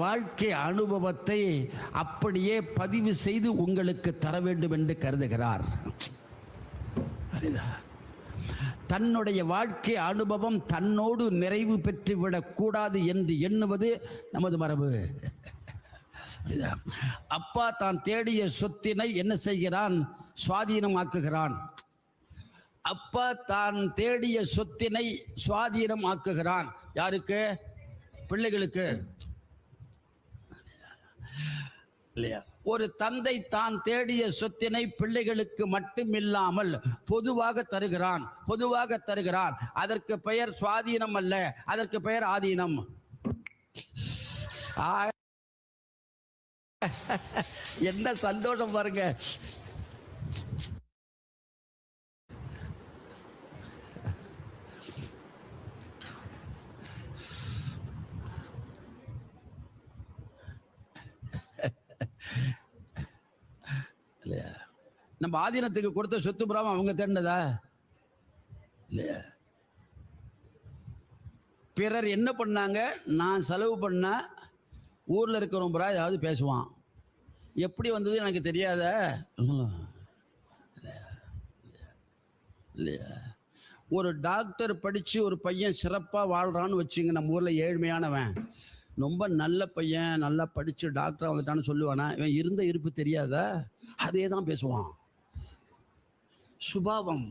வாழ்க்கை அனுபவத்தை அப்படியே பதிவு செய்து உங்களுக்கு தர வேண்டும் என்று கருதுகிறார். தன்னுடைய வாழ்க்கை அனுபவம் தன்னோடு நிறைவு பெற்றுவிடக் கூடாது என்று எண்ணுவது நமது மரபு. அப்பா தான் தேடிய சொத்தினை என்ன செய்கிறான்? சுவாதீனமாக்குகிறான். அப்பா தான் தேடிய சொத்தினை சுவாதீனமாக்குகிறான். யாருக்கு? பிள்ளைகளுக்கு இல்லையா? ஒரு தந்தை தான் தேடிய சொத்தினை பிள்ளைகளுக்கு மட்டுமில்லாமல் பொதுவாக தருகிறான். அதற்கு பெயர் சுவாதீனம் அல்ல, அதற்கு பெயர் ஆதீனம். என்ன சந்தோஷம் பாருங்க. நம்ம ஆதீனத்துக்கு கொடுத்த சொத்து புறாம அவங்க தேடினதா இல்லையா? பிறர் என்ன பண்ணாங்க, நான் செலவு பண்ண ஊர்ல இருக்கிறவங்க புறா ஏதாவது பேசுவான். எப்படி வந்தது எனக்கு தெரியாத இல்லையா? ஒரு டாக்டர் படிச்சு ஒரு பையன் சிறப்பாக வாழ்றான்னு வச்சுங்க, நம்ம ஊர்ல ஏழ்மையானவன் ரொம்ப நல்ல பையன் நல்லா படிச்சு டாக்டரா வந்துட்டான்னு சொல்லுவானா? இவன் இருந்த இருப்பு தெரியாதா? அதே தான் பேசுவான். சுபாவம்.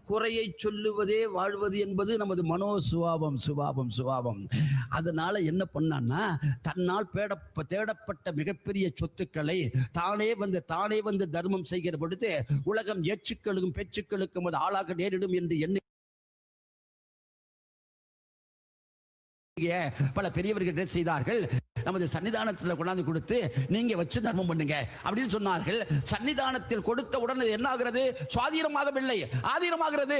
குறையை சொல்லுவதே வாழ்வது என்பது நமது மனோ சுபாவம். அதனால என்ன பண்ணான்னா, தன்னால் தேடப்பட்ட மிகப்பெரிய சொத்துக்களை தானே வந்து தர்மம் செய்கிற பொழுது உலகம் ஏச்சுக்களுக்கும் பேச்சுக்களுக்கும் அது ஆளாக நேரிடும் என்று எண்ணி பல பெரியவர்கள் செய்தார்கள். நமது சன்னிதானத்தில் கொண்டாந்து கொடுத்து நீங்க வச்சு தர்மம் பண்ணுங்க அப்படின்னு சொன்னார்கள். சன்னிதானத்தில் கொடுத்த உடனே என்ன ஆகிறது? சுவாதீனமாகவில்லை, ஆதீனமாகிறது.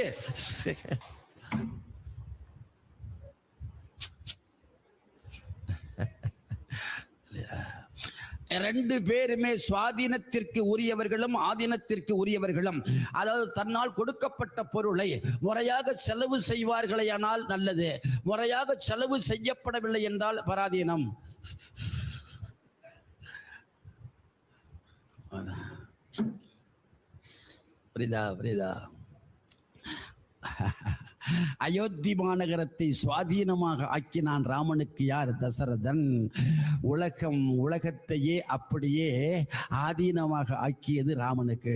ரெண்டு பேருமே சுவாதீனத்திற்கு உரியவர்களும் ஆதீனத்திற்கு உரியவர்களும். அதாவது தன்னால் கொடுக்கப்பட்ட பொருளை முறையாக செலவு செய்வார்களேயானால் நல்லது, முறையாக செலவு செய்யப்படவில்லை என்றால் பராதீனம். புரியுதா? அயோத்தி மாநகரத்தை சுவாதீனமாக ஆக்கினான் ராமனுக்கு. யார்? தசரதன். உலகத்தையே அப்படியே ஆதீனமாக ஆக்கியது ராமனுக்கு.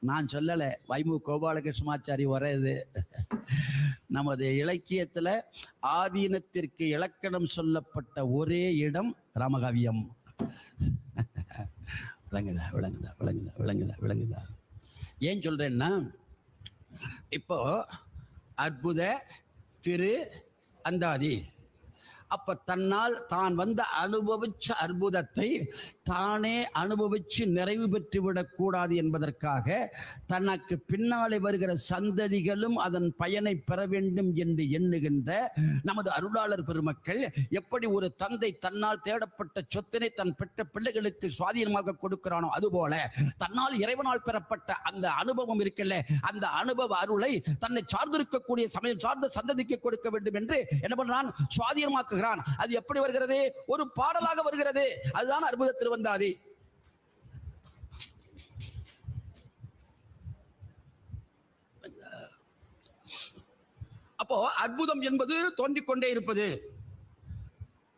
நான் சொல்லலை, வைமு கோபாலகிருஷ்ணமாச்சாரி வர்றது. நமது இலக்கியத்தில் ஆதீனத்திற்கு இலக்கணம் சொல்லப்பட்ட ஒரே இடம் ராமகாவியம். விளங்குதா? ஏன் சொல்றேன்னா, இப்போ அற்புத, திரு, அந்தாதி. அப்ப தன்னால் தான் வந்து அனுபவிச்ச அற்புதத்தை தானே அனுபவிச்சு நிறைவு பெற்றுவிடக் கூடாது என்பதற்காக தனக்கு பின்னாலே வருகிற சந்ததிகளும் அதன் பயனை பெற வேண்டும் என்று எண்ணுகின்ற நமது அருளாளர் பெருமக்கள் எப்படி ஒரு தந்தை தன்னால் தேடப்பட்ட சொத்தினை தன் பெற்ற பிள்ளைகளுக்கு சுவாதீனமாக கொடுக்கிறானோ, அதுபோல தன்னால் இறைவனால் பெறப்பட்ட அந்த அனுபவம் இருக்குல்ல, அந்த அனுபவ அருளை தன்னை சார்ந்திருக்கக்கூடிய சமயம் சார்ந்த சந்ததிக்கு கொடுக்க வேண்டும் என்று என்ன பண்றான்? சுவாதீனமாக்குகிறான். அது எப்படி வருகிறது? ஒரு பாடலாக வருகிறது. அதுதான் அற்புதத்தில் வந்தாதி. அப்போ அற்புதம் என்பது தோன்றிக் கொண்டே இருப்பது.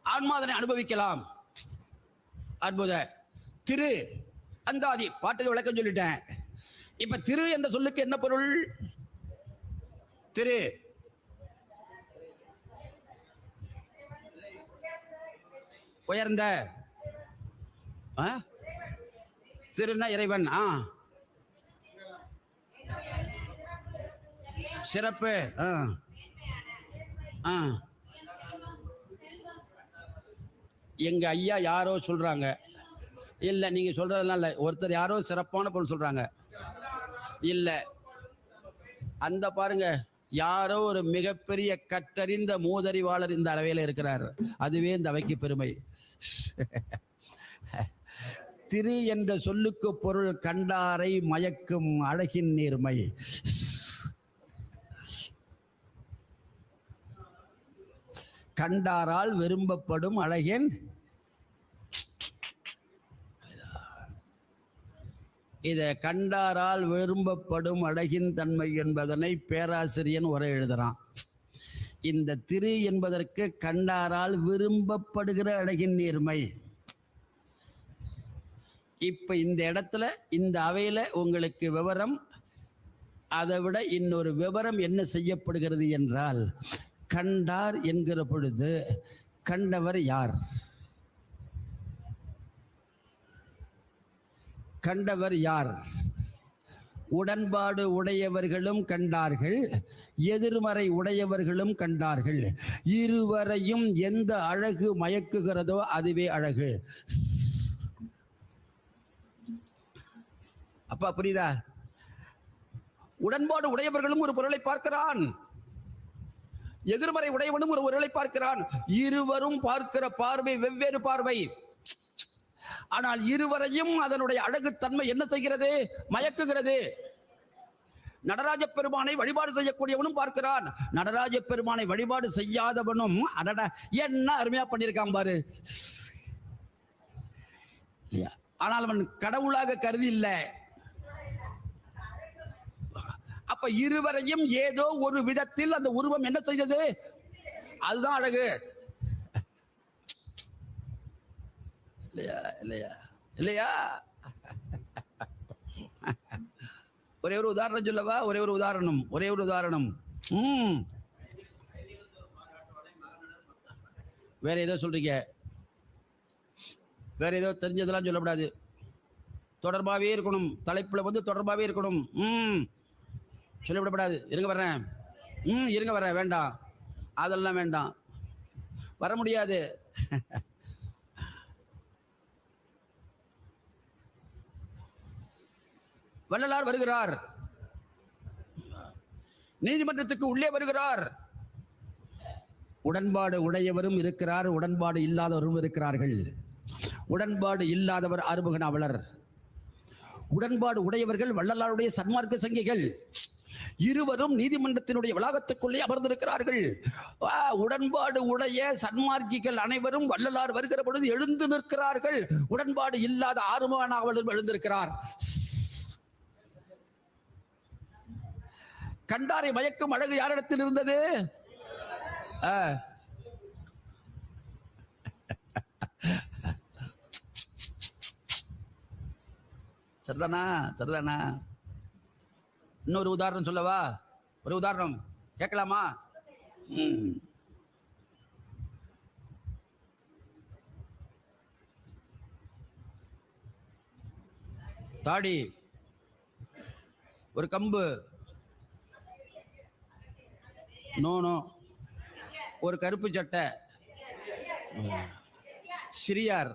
ஆன்மாதனை அனுபவிக்கலாம். அற்புத, திரு, அந்தாதி பாட்டுக்கு விளக்கம் சொல்லிட்டேன். இப்ப திரு என்ற சொல்லுக்கு என்ன பொருள்? திரு உயர்ந்த, திருன்னா இறைவன், சிறப்பு, எங்க ஐயா யாரோ சொல்றாங்க, இல்ல நீங்க சொல்றதெல்லாம் இல்ல, ஒருத்தர் யாரோ சிறப்பான பொருள் சொல்றாங்க, இல்ல அந்த பாருங்க, யாரோ ஒரு மிகப்பெரிய கற்றறிந்த மூதறிவாளர் இந்த அளவையில் இருக்கிறார். அதுவே இந்த அவைக்கு பெருமை. திரு என்ற சொல்லுக்கு பொருள் கண்டாரை மயக்கும் அழகின் நேர்மை. கண்டாரால் விரும்பப்படும் அழகின் இதை கண்டாரால் விரும்பப்படும் அழகின் தன்மை என்பதனை பேராசிரியன் உரை எழுதுறான். இந்த திரு என்பதற்கு கண்டாரால் விரும்பப்படுகிற அழகின் நேர்மை. இப்ப இந்த இடத்துல இந்த அவையில உங்களுக்கு விவரம், அதை விட இன்னொரு விவரம் என்ன செய்யப்படுகிறது என்றால், கண்டார் என்கிற பொழுது கண்டவர் யார்? கண்டவர் யார்? உடன்பாடு உடையவர்களும் கண்டார்கள், எதிர்மறை உடையவர்களும் கண்டார்கள். இருவரையும் எந்த அழகு மயக்குகிறதோ அதுவே அழகு. அப்பா புரியுதா? உடன்பாடு உடையவர்களும் ஒரு பொருளை பார்க்கிறான், எதிர்மறை உடையவனும் ஒரு பொருளை பார்க்கிறான். இருவரும் பார்க்கிற பார்வை வெவ்வேறு பார்வை. ஆனால் இருவரையும் அதனுடைய அழகுத்தன்மை என்ன செய்கிறது? மயக்குகிறது. நடராஜ பெருமானை வழிபாடு செய்யக்கூடியவனும் பார்க்கிறான், நடராஜ பெருமானை வழிபாடு செய்யாதவனும் அடட என்ன அருமையா பண்ணியிருக்கான் பாரு. ஆனால் அவன் கடவுளாக கருதி இல்லை. அப்ப இருவரையும் ஏதோ ஒரு விதத்தில் அந்த உருவம் என்ன செய்தது? அதுதான் அழகு. இல்லையா இல்லையா இல்லையா? ஒரே ஒரு உதாரணம் சொல்லவா? ஒரே ஒரு உதாரணம். வேற ஏதோ சொல்றீங்க, வேற ஏதோ தெரிஞ்சதெல்லாம் சொல்லக்கூடாது. தொடர்பாகவே இருக்கணும், தலைப்புல வந்து தொடர்பாகவே இருக்கணும். சொல்லப்படக்கூடாது. இருங்க வர்றேன். வேண்டாம், அதெல்லாம் வேண்டாம், வர முடியாது. வள்ளலார் வருகிறார், நீதிமன்றத்துக்கு உள்ளே வருகிறார். உடன்பாடு உடையவரும் இருக்கிறார், உடன்பாடு இல்லாதவரும் இருக்கிறார்கள். உடன்பாடு இல்லாதவர் ஆறுமுக நாவலர், உடன்பாடு உடையவர்கள் வள்ளலாருடைய சன்மார்க்க சங்கிகள். இருவரும் நீதிமன்றத்தினுடைய வளாகத்துக்குள்ளே அமர்ந்திருக்கிறார்கள். உடன்பாடு உடைய சன்மார்க்கிகள் அனைவரும் வள்ளலார் வருகிற பொழுது எழுந்து நிற்கிறார்கள். உடன்பாடு இல்லாத ஆறுமுக நாவலரும் எழுந்திருக்கிறார். கண்டாரை மயக்கும் அழகு யாரிடத்தில் இருந்தது? சரிதானா? இன்னொரு உதாரணம் சொல்லவா? ஒரு உதாரணம் கேட்கலாமா? தாடி, ஒரு கம்பு, நோனோ, ஒரு கருப்பு சட்டை, சிறியார்,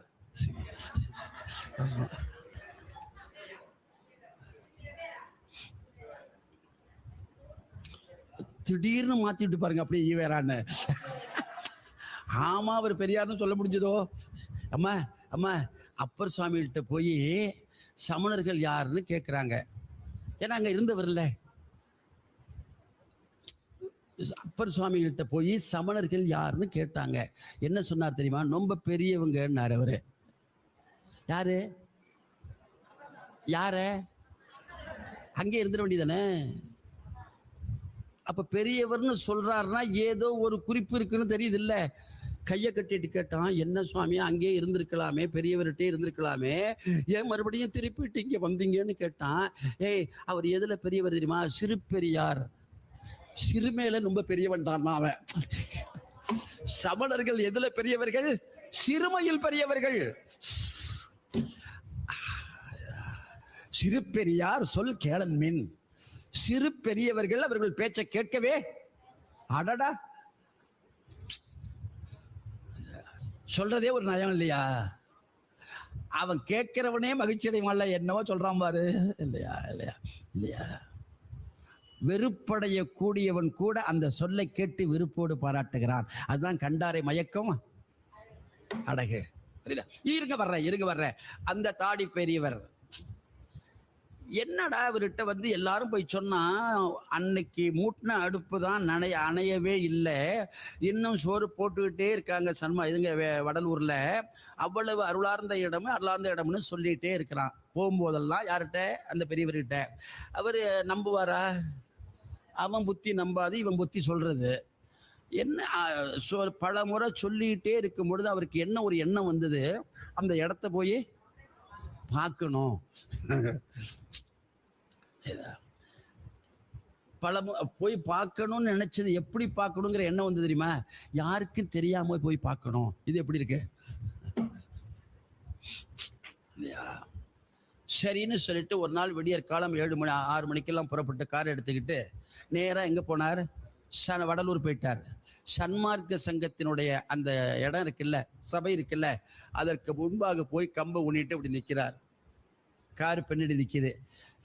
திடீர்னு மாத்திட்டு பாருங்க அப்படியே ஈவேரான்னு. ஆமா அவர் பெரியார்னு சொல்ல முடிஞ்சதோ? அம்மா அப்பர் சுவாமிகிட்ட போய் சமணர்கள் யாருன்னு கேட்குறாங்க. ஏன்னா அங்க இருந்தவர் இல்லை. அப்பர் சுவாமிகிட்ட போய் சமணர்கள் யாருன்னு கேட்டாங்க. என்ன சொன்னார் தெரியுமா? ரொம்ப பெரியவங்கன்னார் அவரு. யார அங்கே இருந்துட வேண்டியதானே? அப்ப பெரியவர்னு சொல்றாருன்னா ஏதோ ஒரு குறிப்பு இருக்குன்னு தெரியுது இல்ல. கையை கட்டிட்டு கேட்டான், என்ன சுவாமி அங்கே இருந்திருக்கலாமே, பெரியவர்கிட்டே இருந்திருக்கலாமே, ஏன் மறுபடியும் திருப்பிட்டு இங்க வந்தீங்கன்னு கேட்டான். அவர் எதுல பெரியவர் தெரியுமா? சிறு பெரியார். சிறுமேல ரொம்ப பெரியவன் தான் அவன். சமணர்கள் எதுல பெரியவர்கள்? சிறுமையில் பெரியவர்கள். சிறு பெரியார் சொல் கேளன் மின். சிறு பெரியவர்கள் அவர்கள் பேச்சை கேட்கவே அடடா சொல்றதே ஒரு நயம் இல்லையா? அவன் கேட்கிறவனே மகிழ்ச்சி அடைவான்ல, என்னவோ சொல்றான் பாரு. இல்லையா? வெறுப்படைய கூடியவன் கூட அந்த சொல்லை கேட்டு விருப்போடு பாராட்டுகிறான். அதுதான் கண்டாரை மயக்கம் அழகு. இருங்க வர்ற அந்த தாடி பெரியவர் என்னடா இவர்கிட்ட வந்து எல்லாரும் போய் சொன்னா, அன்னைக்கு மூட்டின அடுப்பு தான் அணையவே இல்லை, இன்னும் சோறு போட்டுக்கிட்டே இருக்காங்க சன்மா இதுங்க வடலூர்ல, அவ்வளவு அருளார்ந்த இடம்னு சொல்லிட்டே இருக்கிறான் போகும்போதெல்லாம். யார்கிட்ட? அந்த பெரியவர்கிட்ட. அவர் நம்புவாரா? அவன் புத்தி நம்பாது, இவன் புத்தி சொல்றது என்ன. பல முறை சொல்லிகிட்டே இருக்கும் பொழுது அவருக்கு என்ன ஒரு எண்ணம் வந்தது, அந்த இடத்த போய் பார்க்கணும். போய் பார்க்கணும்னு நினைச்சது, எப்படி பார்க்கணுங்கிற எண்ணம் வந்து தெரியுமா? யாருக்கும் தெரியாம போய் பார்க்கணும். இது எப்படி இருக்கு? சரின்னு சொல்லிட்டு ஒரு நாள் விடியற் காலம் 7 மணி 6 மணிக்கெல்லாம் புறப்பட்டு கார் எடுத்துக்கிட்டு நேராக எங்கே போனார்? வடலூர் போயிட்டார். சன்மார்க்க சங்கத்தினுடைய அந்த இடம் இருக்குல்ல, சபை இருக்குல்ல, அதற்கு முன்பாக போய் கம்பை ஊனிட்டு அப்படி நிற்கிறார். கார் பின்னாடி நிற்கிது.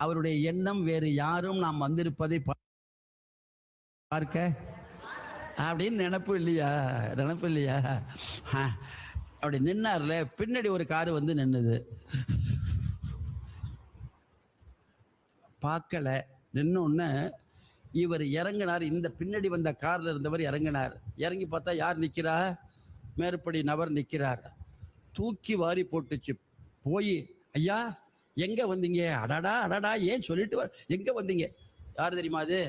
அவருடைய எண்ணம் வேறு யாரும் நாம் வந்திருப்பதை பார்க்க அப்படின்னு நினப்பு இல்லையா? அப்படி நின்னார்ல, பின்னாடி ஒரு காரு வந்து நின்னுது. பார்க்கல. நின்னொன்னு இவர் இறங்கினார். இந்த பின்னாடி வந்த கார்ல இருந்தவர் இறங்கினார். இறங்கி பார்த்தா யார் நிற்கிறா? மேற்படி நபர் நிற்கிறார். தூக்கி வாரி போட்டுச்சு. போய், ஐயா எங்க வந்தீங்க? அடடா ஏன் சொல்லிட்டு எங்க வந்தீங்க? யார் தெரியுமா அது?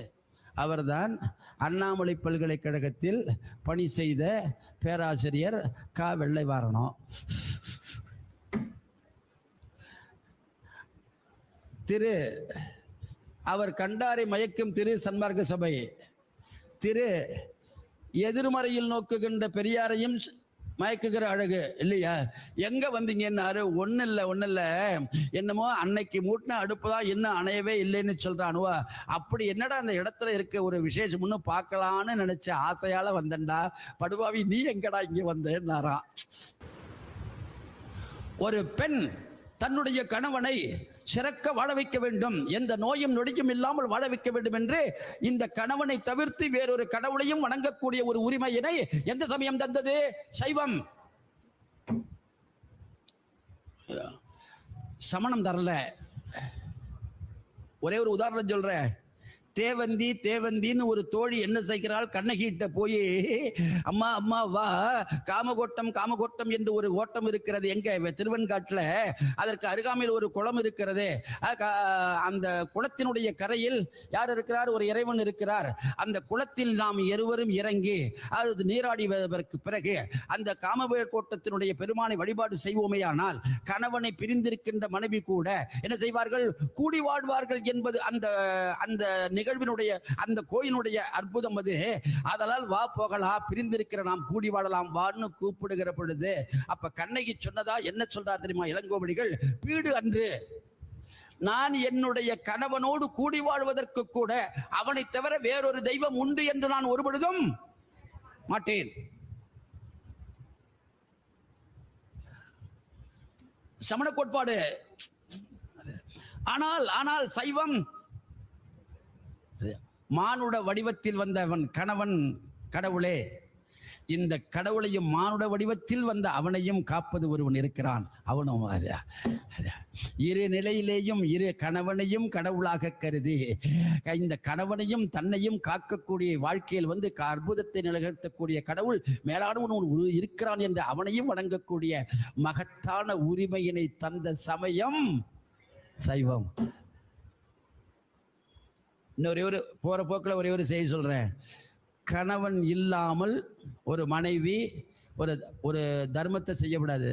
அவர்தான் அண்ணாமலை பல்கலைக்கழகத்தில் பணி செய்த பேராசிரியர் கா. வெள்ளைவாரணம். அவர் கண்டாரை மயக்கும் திரு சன்மார்க்க சபை, எதிர்மறையில் நோக்குகின்ற பெரியாரையும் மயக்குகிற அழகு இல்லையா? எங்க வந்தீங்கன்னாரு. ஒண்ணு இல்ல, என்னமோ அன்னைக்கு மூட்டின அடுப்புதான் இன்னும் அணையவே இல்லைன்னு சொல்றானுவா. அப்படி என்னடா அந்த இடத்துல இருக்க ஒரு விசேஷம்னு பார்க்கலான்னு நினைச்ச, ஆசையால வந்தேன்டா. படுபாவி நீ எங்கடா இங்க வந்தேன்னாராம். ஒரு பெண் தன்னுடைய கணவனை சிறக்க வாழ வைக்க வேண்டும், எந்த நோயும் நொடியும் இல்லாமல் வாழ வைக்க வேண்டும் என்று இந்த கணவனை தவிர்த்து வேறொரு கடவுளையும் வணங்கக்கூடிய ஒரு உரிமையினை எந்த சமயம் தந்தது? சைவம். சமணம் தரல. ஒரே ஒரு உதாரணம் சொல்றேன். தேவந்தின்னு ஒரு தோழி என்ன செய்கிறாள்? கண்ணகிட்ட போய், அம்மா வா, காமகோட்டம் என்று ஒரு ஓட்டம் இருக்கிறது. எங்க? திருவெண்காட்டுல. அதற்கு அருகாமையில் ஒரு குளம் இருக்கிறது. அந்த குளத்தினுடைய கரையில் யார் இருக்கிறார்? ஒரு இறைவன் இருக்கிறார். அந்த குளத்தில் நாம் இருவரும் இறங்கி அது நீராடிவதற்கு பிறகு அந்த காமகோட்டத்தினுடைய பெருமானை வழிபாடு செய்வோமேயானால் கணவனை பிரிந்திருக்கின்ற மனைவி கூட என்ன செய்வார்கள்? கூடி வாழ்வார்கள் என்பது அந்த நிகழ்வினுடைய, அந்த கோயிலுடைய அற்புதம் அது. அதனால் வா போகலாம், பிரிந்திருக்கிற நாம் கூடி வாழலாம் வான்னு கூப்பிடுகிற பொழுது அப்ப கண்ணகி சொன்னதா என்ன சொல்றார் தெரியுமா இளங்கோவடிகள்? பீடு அன்று நான் என்னுடைய கணவனோடு கூடி வாழ்வதற்கு கூட அவனை தவிர வேறொரு தெய்வம் உண்டு என்று நான் ஒரு பொழுதும் மாட்டேன். சமண கோட்பாடு. ஆனால் சைவம் மானுட வடிவத்தில் வந்தவன் கணவன் கடவுளே, இந்த கடவுளையும் மானுட வடிவத்தில் வந்த அவனையும் காப்பது ஒருவன் இருக்கிறான். அவனும் இரு நிலையிலேயும் இரு கணவனையும் கடவுளாக கருதி இந்த கணவனையும் தன்னையும் காக்கக்கூடிய வாழ்க்கையில் வந்து அற்புதத்தை நிகழ்த்தக்கூடிய கடவுள் மேலானவன் இருக்கிறான் என்று அவனையும் வணங்கக்கூடிய மகத்தான உரிமையினை தந்த சமயம் சைவம். இன்னொரு போற போக்கில் ஒரே ஒரு செய்தி சொல்றேன். கணவன் இல்லாமல் ஒரு மனைவி ஒரு தர்மத்தை செய்யக்கூடாது.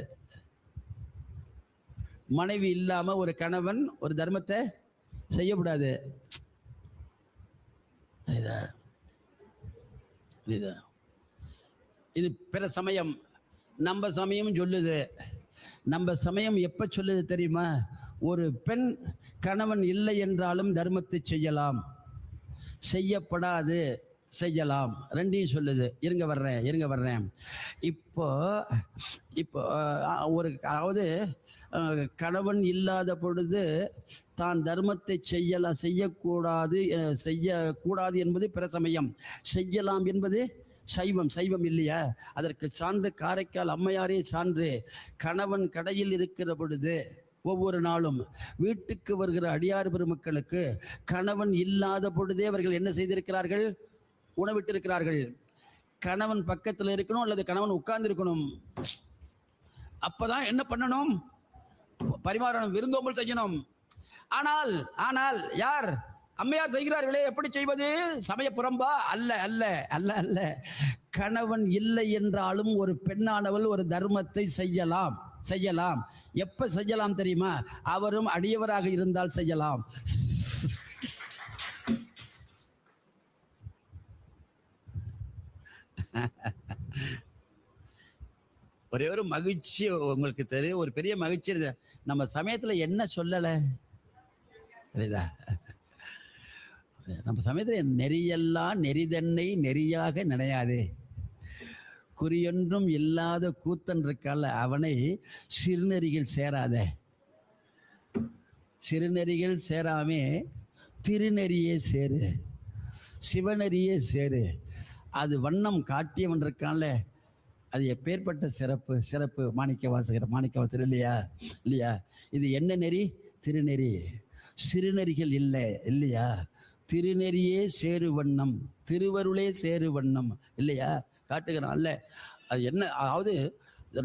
மனைவி இல்லாம ஒரு கணவன் ஒரு தர்மத்தை செய்யக்கூடாது. இது பிற சமயம். நம்ம சமயம் சொல்லுது. நம்ம சமயம் எப்ப சொல்லுது தெரியுமா? ஒரு பெண் கணவன் இல்லை என்றாலும் தர்மத்தை செய்யலாம், செய்யப்படாது செய்யலாம், ரெண்டையும் சொல்லுது. இருங்க வர்றேன். இப்போ ஒரு, அதாவது கணவன் இல்லாத பொழுது தான் தர்மத்தை செய்யக்கூடாது என்பது பிற சமயம், செய்யலாம் என்பது சைவம் இல்லையா? அதற்கு சான்று காரைக்கால் அம்மையாரே சான்று. கணவன் கடையில் இருக்கிற பொழுது ஒவ்வொரு நாளும் வீட்டுக்கு வருகிற அடியார் பெருமக்களுக்கு கணவன் இல்லாத பொழுதே அவர்கள் என்ன செய்திருக்கிறார்கள்? உணவிட்டிருக்கிறார்கள். கணவன் பக்கத்தில் இருக்கணும் அல்லது கணவன் உட்கார்ந்து இருக்கணும். அப்பதான் என்ன பண்ணணும்? பரிமாறணும், விருந்தோம்பல் செய்யணும். ஆனால் ஆனால் யார்? அம்மையார் செய்கிறார்களே. எப்படி செய்வது? சமய புறம்பா? அல்ல அல்ல அல்ல அல்ல. கணவன் இல்லை என்றாலும் ஒரு பெண்ணானவள் ஒரு தர்மத்தை செய்யலாம் செய்யலாம். எப்ப செய்யலாம் தெரியுமா? அவரும் அடியவராக இருந்தால் செய்யலாம். ஒரே ஒரு மகிழ்ச்சி உங்களுக்கு தெரியும், ஒரு பெரிய மகிழ்ச்சி. நம்ம சமயத்துல என்ன சொல்லலை சரிதா? நம்ம சமயத்துல நெறியெல்லாம் நெறிதன்னை நெறியாக நினையாதே, குறியொன்றும் இல்லாத கூத்தன் இருக்கால அவனை சிறுநெறிகள் சேராத. சிறுநெறிகள் சேராமே திருநெறியே சேரு, சிவநெறியே சேரு. அது வண்ணம் காட்டியவன் இருக்கான்ல, அது எப்பேற்பட்ட சிறப்பு சிறப்பு. மாணிக்க வாசகர் இல்லையா இல்லையா? இது என்ன நெறி? திருநெறி. சிறுநெறிகள் இல்லை இல்லையா? திருநெறியே சேரு வண்ணம், திருவருளே சேரு வண்ணம் இல்லையா? காட்டுகிறான்ல. அது என்ன? அதாவது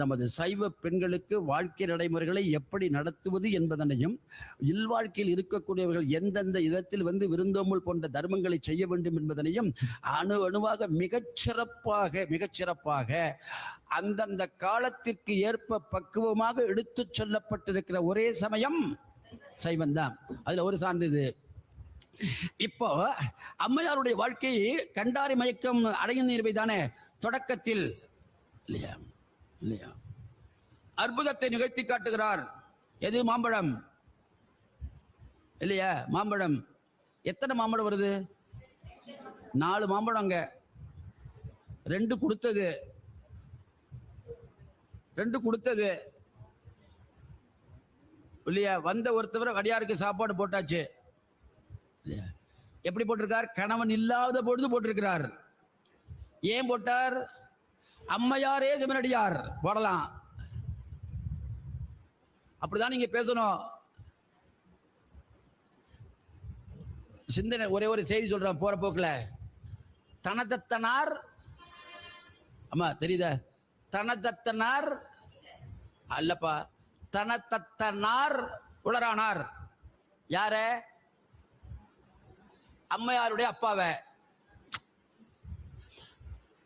நமது சைவ பெண்களுக்கு வாழ்க்கை நடைமுறைகளை எப்படி நடத்துவது என்பதனையும், இல்வாழ்க்கையில் இருக்கக்கூடியவர்கள் எந்தெந்த விதத்தில் விருந்தோம்பல் போன்ற தர்மங்களை செய்ய வேண்டும் என்பதனையும் அணு அணுவாக மிகச்சிறப்பாக அந்தந்த காலத்திற்கு ஏற்ப பக்குவமாக எடுத்து சொல்லப்பட்டிருக்கிற ஒரே சமயம் சைவந்தான். அதுல ஒரு சார்ந்தது. இப்போ அம்மையாருடைய வாழ்க்கை கண்டாரி மயக்கம் அடையும் நீர்வை தானே தொடக்கத்தில் இல்லையா இல்லையா? அற்புதத்தை நிகழ்த்தி காட்டுகிறார். எது? மாம்பழம் இல்லையா? மாம்பழம். எத்தனை மாம்பழம் வருது? 4 மாம்பழம். அங்க 2 கொடுத்தது இல்லையா? வந்த ஒருத்தவரை அடியாருக்கு சாப்பாடு போட்டாச்சு. எப்படி போட்டிருக்கார்? கணவன் இல்லாத பொழுது போட்டிருக்கிறார். ஏன் போட்டார்? அம்மையாரே சிவனடியார் போடலாம். அப்படிதான் நீங்க பேசணும். சிந்தனை. ஒரே ஒரு செய்தி சொல்றேன் போற போக்குல. தனதத்தனார், அம்மா தெரியுதா? தனதத்தனார் அல்லப்பா, தனதத்தனார் உளரானார். யார? அம்மையாருடைய அப்பாவை.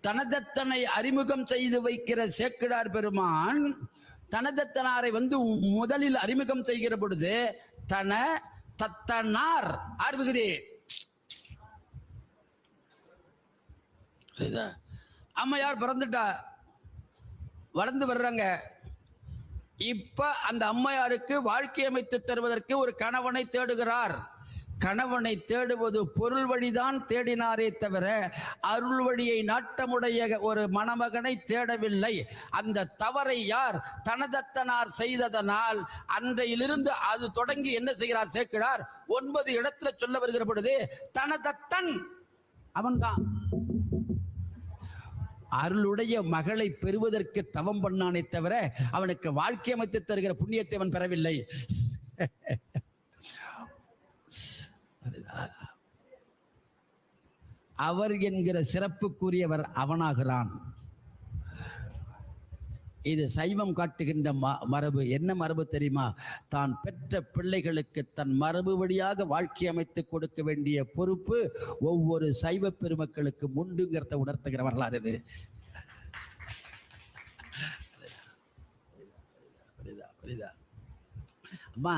தனதத்தனை அறிமுகம் செய்து வைக்கிற சேக்கிழார் பெருமான் தனதத்தனாரை முதலில் அறிமுகம் செய்கிற பொழுது தன தத்தனார் ஆர்மிகுதி. அம்மையார் பிறந்துட்டா, வளர்ந்து வர்றாங்க. இப்ப அந்த அம்மையாருக்கு வாழ்க்கை அமைத்து தருவதற்கு ஒரு கணவனை தேடுகிறார். கணவனை தேடுவது பொருள் வழிதான் தேடினாரே தவிர அருள் வழியை நாட்டமுடைய ஒரு மணமகனை தேடவில்லை. அந்த தவறை யார்? தனதத்தனார் செய்ததனால் அன்றையிலிருந்து அது தொடங்கி என்ன செய்கிறார் சேக்கிழார்? 9 இடத்துல சொல்ல வருகிற பொழுது தனதத்தன் அவன்தான். அருளுடைய மகளை பெறுவதற்கு தவம் பண்ணானே தவிர அவனுக்கு வாழ்க்கை அமைத்து தருகிற புண்ணியத்தை அவன் பெறவில்லை. அவர் என்கிற சிறப்புக்குரியவர் அவனாகிறான். இது சைவம் காட்டுகின்ற மரபு. என்ன மரபு தெரியுமா? தான் பெற்ற பிள்ளைகளுக்கு தன் மரபு வழியாக வாழ்க்கை அமைத்து கொடுக்க வேண்டிய பொறுப்பு ஒவ்வொரு சைவ பெருமக்களுக்கு உண்டுங்கிறத உணர்த்துகிற வரலாறு இது. அம்மா,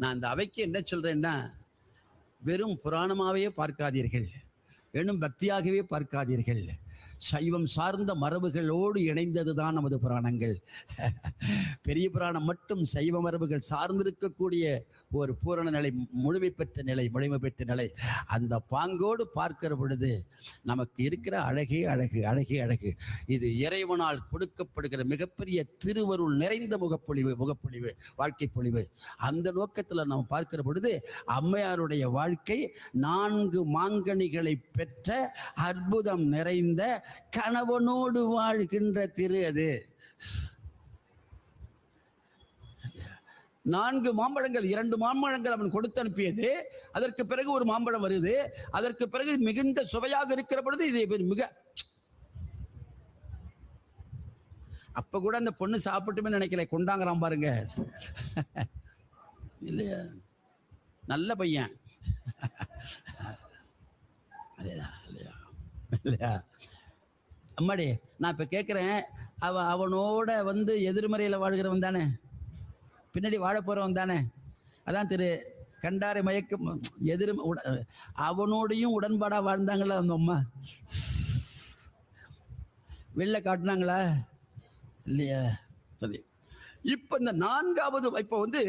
நான் இந்த அவைக்கு என்ன சொல்றேன்னா, வெறும் புராணமாகவே பார்க்காதீர்கள், வெறும் பக்தியாகவே பார்க்காதீர்கள். சைவம் சார்ந்த மரபுகளோடு இணைந்தது தான் நமது புராணங்கள். பெரிய புராணம் மட்டும் சைவ மரபுகள் சார்ந்திருக்கக்கூடிய ஒரு பூரண நிலை, முழுமை பெற்ற நிலை. அந்த பாங்கோடு பார்க்கிற பொழுது நமக்கு இருக்கிற அழகே அழகு. இது இறைவனால் கொடுக்கப்படுகிற மிகப்பெரிய திருவருள் நிறைந்த முகப்பொழிவு, வாழ்க்கை பொழிவு. அந்த நோக்கத்தில் நாம் பார்க்கிற பொழுது அம்மையாருடைய வாழ்க்கை 4 மாங்கனிகளை பெற்ற அற்புதம் நிறைந்த கணவனோடு வாழ்கின்ற திரு. அது 4 மாம்பழங்கள், 2 மாம்பழங்கள் அவன் கொடுத்து அனுப்பியது. அதற்கு பிறகு ஒரு மாம்பழம் வருது. அதற்கு பிறகு மிகுந்த சுவையாக இருக்கிற பொழுது இது மிக, அப்ப கூட அந்த பொண்ணு சாப்பிட்டுமே நினைக்கல, கொண்டாங்கிறான் பாருங்க. இல்லையா, நல்ல பையன் இல்லையா இல்லையா. அம்மாடி, நான் இப்ப கேட்கிறேன், அவனோட வந்து எதிர்மறையில் வாழ்கிறவன் தானே, பின்னாடி வாழ போறவன் தானே. அதான் திரு கண்டாரை மயக்கம் அவனோடையும் உடன்பாடா வாழ்ந்தாங்களா அந்த அம்மா? வெளில காட்டினாங்களா? இல்லையா. சரி, இப்ப இந்த 4வது, இப்ப வந்து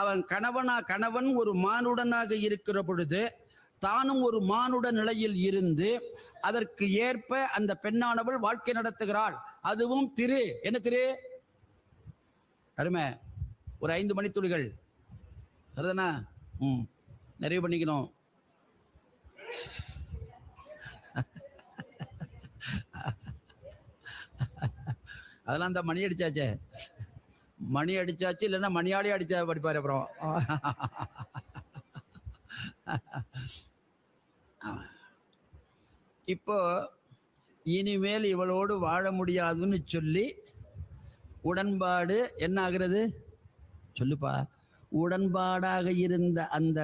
அவன் கணவன் ஒரு மானுடனாக இருக்கிற பொழுது தானும் ஒரு மானுட நிலையில் இருந்து அதற்கு ஏற்ப அந்த பெண்ணானவள் வாழ்க்கை நடத்துகிறாள். அதுவும் என்ன திரு அருமை, ஒரு 5 மணித்துளிகள் சரிதானா? நிறைவு பண்ணிக்கணும். அதெல்லாம் அந்த மணி அடிச்சாச்சே, மணி அடிச்சாச்சு, இல்லைன்னா மணியாளி அடிச்சா படிப்பாரு அப்புறம். இப்போ இனிமேல் இவளோடு வாழ முடியாதுன்னு சொல்லி உடன்பாடு என்ன ஆகிறது சொல்லுப்பா. உடன்பாடாக இருந்த அந்த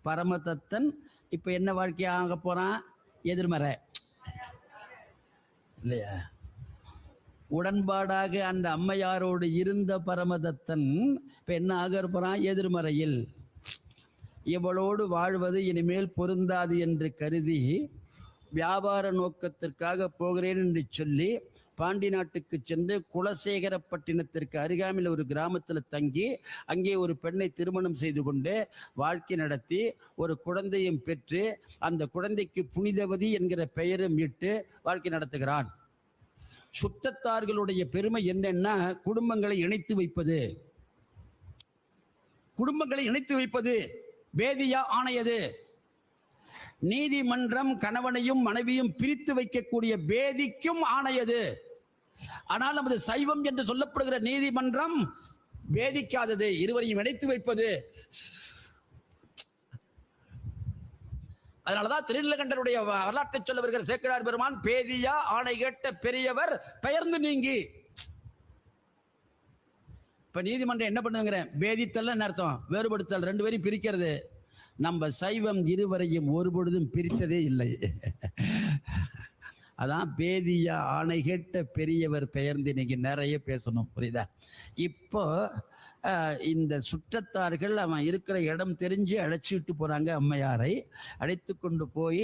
பரமதத்தன் இப்ப என்ன வாழ்க்கையாக போறான்? எதிர்மறை இல்லையா. உடன்பாடாக அந்த அம்மையாரோடு இருந்த பரமதத்தன் இப்ப என்ன ஆக போறான்? எதிர்மறையில். இவளோடு வாழ்வது இனிமேல் பொருந்தாது என்று கருதி வியாபார நோக்கத்திற்காக போகிறேன் என்று சொல்லி பாண்டி நாட்டுக்கு சென்று குலசேகரப்பட்டினத்திற்கு அருகாமையில் ஒரு கிராமத்தில் தங்கி அங்கே ஒரு பெண்ணை திருமணம் செய்து கொண்டு வாழ்க்கை நடத்தி ஒரு குழந்தையும் பெற்று அந்த குழந்தைக்கு புனிதவதி என்கிற பெயரும் இட்டு வாழ்க்கை நடத்துகிறான். சுத்தத்தார்களுடைய பெருமை என்னன்னா குடும்பங்களை இணைத்து வைப்பது. குடும்பங்களை இணைத்து வைப்பது வேதியா ஆணையது. நீதிமன்றம் கணவனையும் மனைவியும் பிரித்து வைக்கக்கூடிய வேதிக்கும் ஆணையது. ஆனால் நமது சைவம் என்று சொல்லப்படுகிற நீதிமன்றம் வேதிக்காதது, இருவரையும் இணைத்து வைப்பது. அதனாலதான் திருநீலகண்டருடைய வரலாற்றை சொல்ல வருகிற சேக்கிழார் பெருமான் பேதியா ஆணை கேட்ட பெரியவர் பெயர்ந்து நீங்கி. இப்ப நீதிமன்றம் என்ன பண்ணுங்கிறேன்? பேதித்தல் அர்த்தம் வேறுபடுத்தல், 2 பேரையும் பிரிக்கிறது. நம்ம சைவம் இருவரையும் ஒருபொழுதும் பிரித்ததே இல்லை. அதான் பேதியா ஆணை கேட்ட பெரியவர் பெயர்ந்து நீங்க நிறைய பேசணும், புரியுதா? இப்போ இந்த சுற்றத்தார்கள் அவன் இருக்கிற இடம் தெரிஞ்சு அழைச்சிட்டு போறாங்க. அம்மையாரை அழைத்து கொண்டு போய்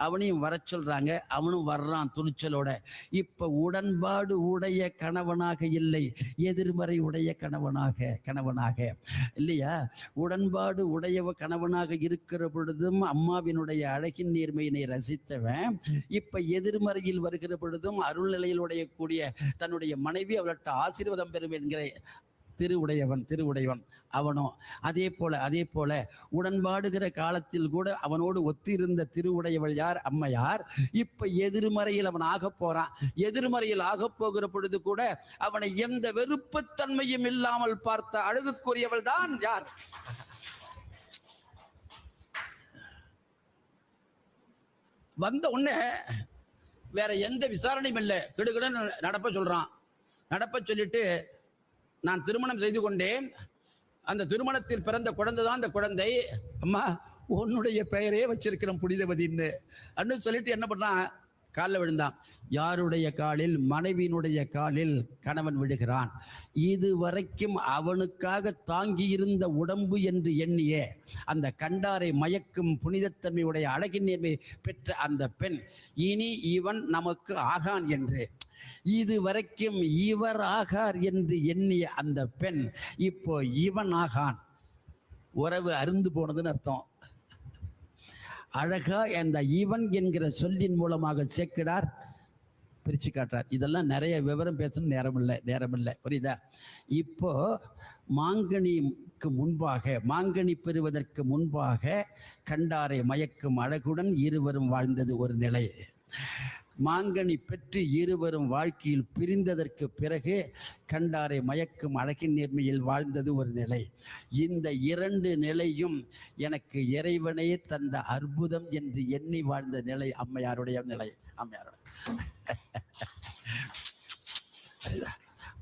அவனையும் வர சொல்றாங்க. அவனும் வர்றான் துணிச்சலோட. இப்ப உடன்பாடு உடைய கணவனாக இல்லை, எதிர்மறை உடைய கணவனாக இல்லையா. உடன்பாடு உடைய கணவனாக இருக்கிற பொழுதும் அம்மாவினுடைய அழகின் நேர்மையினை ரசித்தவன் இப்ப எதிர்மறையில் வருகிற பொழுதும் அருள்நிலையில் உடைய கூடிய தன்னுடைய மனைவி அவள்கிட்ட ஆசீர்வாதம் பெறும் என்கிற திருவுடையவன் அவனோ. அதே போல உடன்பாடுகிற காலத்தில் கூட அவனோடு ஒத்திருந்த திருவுடையவள் யார்? அம்மையார். இப்ப எதிர்மறையில் அவன் ஆக போறான். எதிர்மறையில் ஆக போகிற பொழுது கூட அவனை எந்த வெறுப்புத்தன்மையும் இல்லாமல் பார்த்த அழகுக்குரியவள் தான் யார்? வந்த உடனே வேற எந்த விசாரணையும் இல்லை, கிடுகிடுன்னு நடப்ப சொல்றான். நடப்ப சொல்லிட்டு, நான் திருமணம் செய்து கொண்டேன், அந்த திருமணத்தில் பிறந்த குழந்தை தான் அந்த குழந்தை, அம்மா உன்னுடைய பெயரே வச்சிருக்கிறோம் புனிதவதின்னு அன்னு சொல்லிட்டு என்ன பண்ணான்? காலில் விழுந்தான். யாருடைய காலில்? மனைவியினுடைய காலில் கணவன் விழுகிறான். இது வரைக்கும் அவனுக்காக தாங்கி இருந்த உடம்பு என்று எண்ணிய அந்த கண்டாரை மயக்கும் புனிதத்தன்மையுடைய அழகின் நேர்மை பெற்ற அந்த பெண் இனி இவன் நமக்கு ஆகான் என்று, இது வரைக்கும் இவர் ஆகார் என்று எண்ணிய அந்த பெண் இப்போ இவன் ஆகான். உறவு அருந்து போனதுன்னு அர்த்தம். அழகா அந்த இவன் என்கிற சொல்லின் மூலமாக சேக்கிழார் பிரிச்சு காட்டுறார். இதெல்லாம் நிறைய விவரம் பேசணும், நேரம் இல்லை, புரியுதா? இப்போ மாங்கனிக்கு முன்பாக, மாங்கனி பெறுவதற்கு முன்பாக கண்டாரை மயக்கும் அழகுடன் இருவரும் வாழ்ந்தது ஒரு நிலை. மாங்கனி பெற்று இருவரும் வாழ்க்கையில் பிரிந்ததற்கு பிறகு கண்டாரை மயக்கும் அழகின் நேர்மையில் வாழ்ந்தது ஒரு நிலை. இந்த இரண்டு நிலையும் எனக்கு இறைவனே தந்த அற்புதம் என்று எண்ணி வாழ்ந்த நிலை அம்மையாருடைய நிலை. அம்மையாருடைய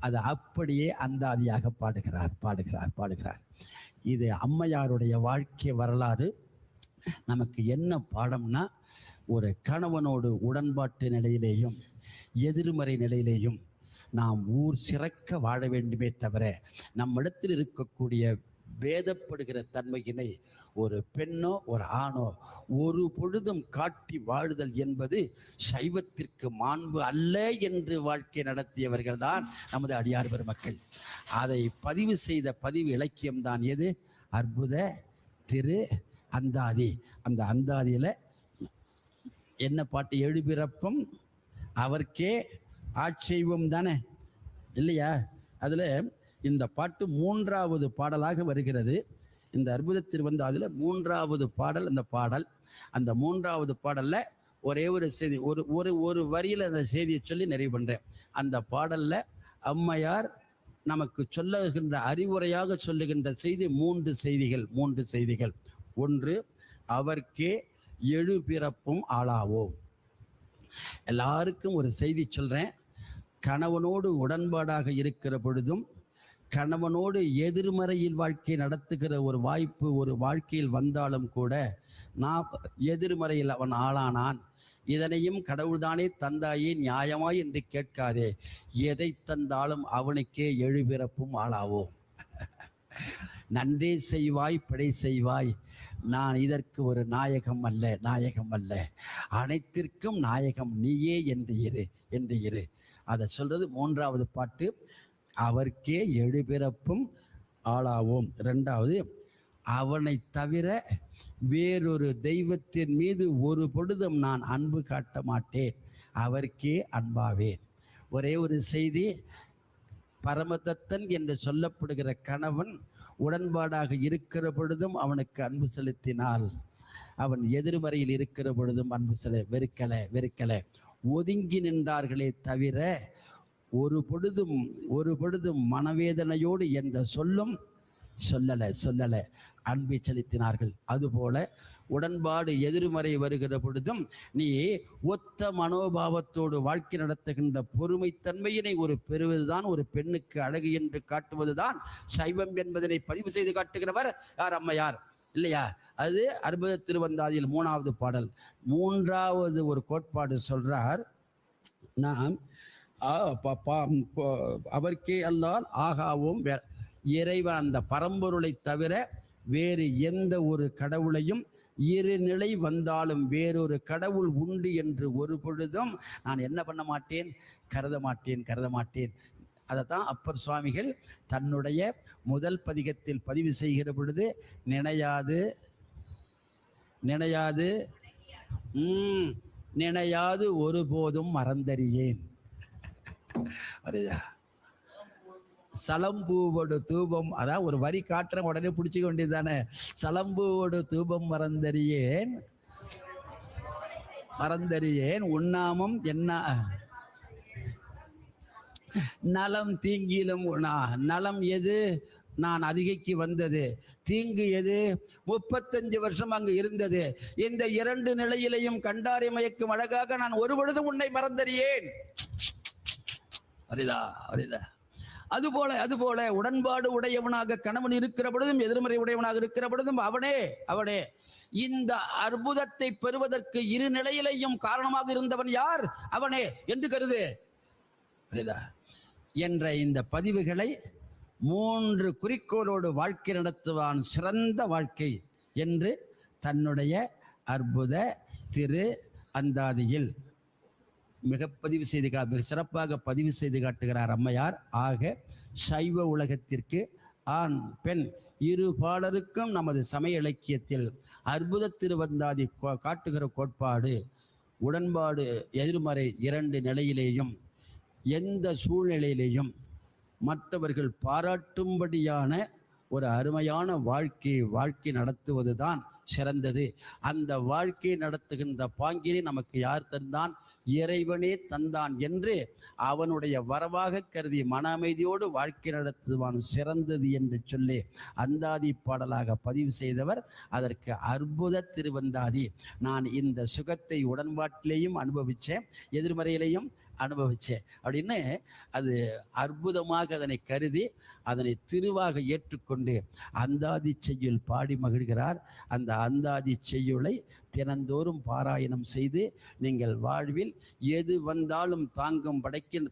அது அப்படியே அந்தாதியாக பாடுகிறார். இது அம்மையாருடைய வாழ்க்கை வரலாறு. நமக்கு என்ன பாடம்னா, ஒரு கணவனோடு உடன்பாட்டு நிலையிலேயும் எதிர்மறை நிலையிலேயும் நாம் ஊர் சிறக்க வாழ வேண்டுமே தவிர நம்மிடத்தில் இருக்கக்கூடிய வேதப்படுகிற தன்மையினை ஒரு பெண்ணோ ஒரு ஆணோ ஒரு பொழுதும் காட்டி வாழுதல் என்பது சைவத்திற்கு மாண்பு அல்ல என்று வாழ்க்கை நடத்தியவர்கள் தான் நமது அடியார் பெருமக்கள். அதை பதிவு செய்த பதிவு இலக்கியம்தான் எது? அற்புத திரு அந்தாதி. அந்த அந்தாதியில் என்ன பாட்டு? எழுபிறப்பும் அவர்க்கே ஆட்சேபம் தானே, இல்லையா? அதில் இந்த பாட்டு 3வது பாடலாக வருகிறது. இந்த அற்புதத்தில் வந்து அதில் 3வது பாடல். அந்த 3வது பாடலில் ஒரே ஒரு செய்தி, ஒரு வரியில் அந்த செய்தியை சொல்லி நிறைவு பண்ணுறேன். அந்த பாடலில் அம்மையார் நமக்கு சொல்லுகின்ற அறிவுரையாக சொல்லுகின்ற செய்தி 3 செய்திகள். 1, அவர்க்கே எழுபிறப்பும் ஆளாவோம். எல்லாருக்கும் ஒரு செய்தி சொல்கிறேன். கணவனோடு உடன்பாடாக இருக்கிற பொழுதும் கணவனோடு எதிர்மறையில் வாழ்க்கை நடத்துகிற ஒரு வாய்ப்பு ஒரு வாழ்க்கையில் வந்தாலும் கூட, நான் எதிர்மறையில் அவன் ஆளானான், இதனையும் கடவுள்தானே தந்தாயே நியாயமாய் என்று கேட்காதே, எதை தந்தாலும் அவனுக்கே எழுபிறப்பும் ஆளாவோம். நன்றே செய்வாய் பிழை செய்வாய், நான் இதற்கு ஒரு நாயகம் அல்ல, அனைத்திற்கும் நாயகம் நீயே என்று இரு. அதை சொல்றது 3வது பாட்டு. அவர்க்கே எழுபிறப்பும் ஆளாவோம். 2வது, அவனை தவிர வேறொரு தெய்வத்தின் மீது ஒரு பொழுதும் நான் அன்பு காட்ட மாட்டேன், அவர்க்கே அன்பாவேன். ஒரே ஒரு செய்தி, பரமதத்தன் என்று சொல்லப்படுகிற கணவன் உடன்பாடாக இருக்கிற பொழுதும் அவனுக்கு அன்பு செலுத்தினால், அவன் எதிர்மறையில் இருக்கிற பொழுதும் அன்பு வெறுக்கலை. ஒதுங்கி நின்றார்களே தவிர ஒரு பொழுதும் மனவேதனையோடு எந்த சொல்லும் சொல்லலை, அன்பை செலுத்தினார்கள். அதுபோல உடன்பாடு எதிர்மறை வருகிற பொழுதும் நீ ஒத்த மனோபாவத்தோடு வாழ்க்கை நடத்துகின்ற பொறுமைத்தன்மையினை பெறுவதுதான் ஒரு பெண்ணுக்கு அழகு என்று காட்டுவதுதான் சைவம் என்பதனை பதிவு செய்து காட்டுகிறவர் யார்? அம்மையார், இல்லையா? அது அற்புத திருவந்தாதியில் 3வது பாடல். 3வது ஒரு கோட்பாடு சொல்றார். நாம் அவர்க்கே அல்லால் ஆகாவும், இறைவன் அந்த பரம்பொருளை தவிர வேறு எந்த ஒரு கடவுளையும் இரு நிலை வந்தாலும் வேறொரு கடவுள் உண்டு என்று ஒரு பொழுதும் நான் என்ன பண்ண மாட்டேன், கருத மாட்டேன். அதைத்தான் அப்பர் சுவாமிகள் தன்னுடைய முதல் பதிகத்தில் பதிவு செய்கிற பொழுது, நினையாது ஒருபோதும் மறந்தறியேன். சலம்பூவோடு தூபம், அதான் ஒரு வரி காட்டுற உடனே பிடிச்சிக்க வேண்டியது தானே. சலம்பூவோடு தூபம் மறந்தறியேன் உண்ணாமம் என்ன நலம் தீங்கிலும். நலம் எது? நான் அதிகைக்கு வந்தது. தீங்கு எது? 35 வருஷம் அங்கு இருந்தது. இந்த 2 நிலையிலையும் கண்டாரை மயக்கும் அழகாக நான் ஒரு பொழுதும் உன்னை மறந்தறியேன். அரிதா அதுபோல உடன்பாடு உடையவனாக கணவன் இருக்கிற பொழுதும் எதிர்மறை உடையவனாக இருக்கிற பொழுதும் அவனே இந்த அற்புதத்தை பெறுவதற்கு இரு நிலையிலையும் காரணமாக இருந்தவன் யார்? அவனே என்று கருது. என்ற இந்த பதிவுகளை 3 குறிக்கோளோடு வாழ்க்கை நடத்துவான் சிறந்த வாழ்க்கை என்று தன்னுடைய அற்புத திரு அந்தாதியில் மிக சிறப்பாக பதிவு செய்து காட்டுகிறார் அம்மையார். ஆக சைவ உலகத்திற்கு ஆண் பெண் இரு பாலருக்கும் நமது சமய இலக்கியத்தில் அற்புத திருவந்தாதி காட்டுகிற கோட்பாடு, உடன்பாடு எதிர்மறை 2 நிலையிலேயும் எந்த சூழ்நிலையிலேயும் மற்றவர்கள் பாராட்டும்படியான ஒரு அருமையான வாழ்க்கை நடத்துவதுதான் சிறந்தது. அந்த வாழ்க்கையை நடத்துகின்ற பாங்கினை நமக்கு யார் தந்தான்? இறைவனே தந்தான் என்று அவனுடைய வரவாக கருதி மன அமைதியோடு வாழ்க்கை நடத்துவான் சிறந்தது என்று சொல்லி அந்தாதி பாடலாக பதிவு செய்தவர். அதற்கு அற்புத திருவந்தாதி. நான் இந்த சுகத்தை உடன்பாட்டிலேயும் அனுபவித்தேன், எதிர்மறையிலையும் அனுபவிச்சேன் அப்படின்னு அது அற்புதமாக அதனை கருதி அதனை திருவாக ஏற்றுக்கொண்டு அந்தாதி செய்யுள் பாடி மகிழ்கிறார். அந்த அந்தாதி செய்யுளை தினந்தோறும் பாராயணம் செய்து நீங்கள் வாழ்வில் எது வந்தாலும்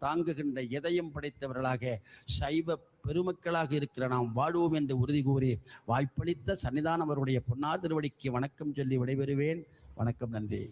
தாங்குகின்ற இதயம் படைத்தவர்களாக சைவ பெருமக்களாக இருக்கிற நாம் வாழ்வோம் என்று உறுதி கூறி வாய்ப்பளித்த சன்னிதானம் அவருடைய பொன்னார் திருவடிக்கு வணக்கம் சொல்லி விடைபெறுவேன். வணக்கம், நன்றி.